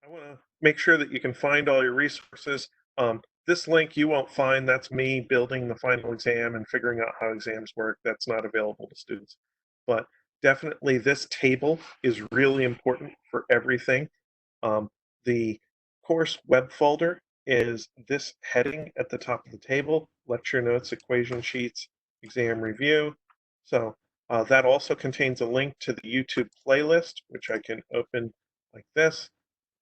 I want to make sure that you can find all your resources. This link you won't find. That's me building the final exam and figuring out how exams work. That's not available to students. But definitely this table is really important for everything. The course web folder is this heading at the top of the table: lecture notes, equation sheets, exam review. So that also contains a link to the YouTube playlist, which I can open like this.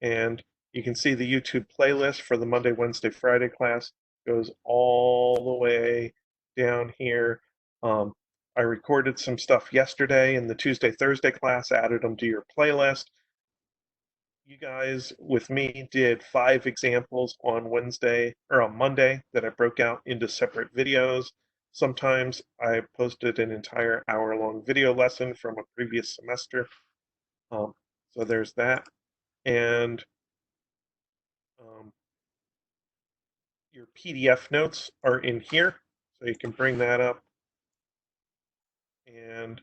And you can see the YouTube playlist for the Monday, Wednesday, Friday class goes all the way down here. I recorded some stuff yesterday in the Tuesday, Thursday class, added them to your playlist. You guys with me did 5 examples on Wednesday or on Monday that I broke out into separate videos. Sometimes I posted an entire hour-long video lesson from a previous semester. So there's that. And your PDF notes are in here, so you can bring that up. And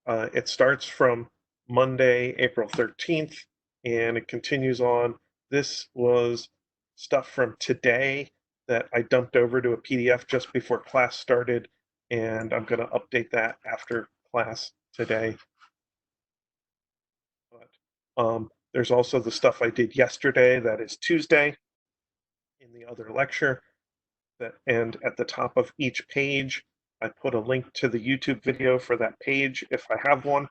it starts from Monday, April 13th, and it continues on. This was stuff from today that I dumped over to a PDF just before class started, and I'm going to update that after class today. But there's also the stuff I did yesterday, that is Tuesday, in the other lecture. And at the top of each page, I put a link to the YouTube video for that page if I have one.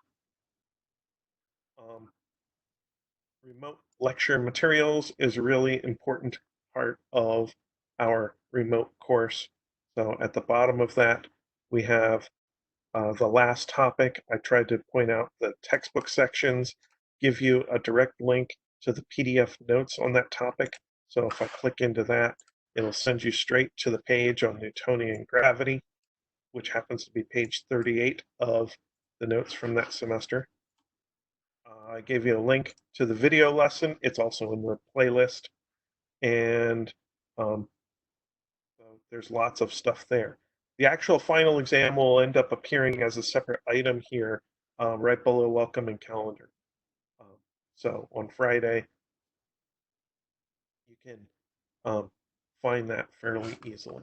Remote lecture materials is a really important part of our remote course. So at the bottom of that, we have the last topic. I tried to point out the textbook sections give you a direct link to the PDF notes on that topic. So if I click into that, it'll send you straight to the page on Newtonian gravity, which happens to be page 38 of the notes from that semester. I gave you a link to the video lesson. It's also in the playlist. And so there's lots of stuff there. The actual final exam will end up appearing as a separate item here right below welcome and calendar. So on Friday, you can find that fairly easily.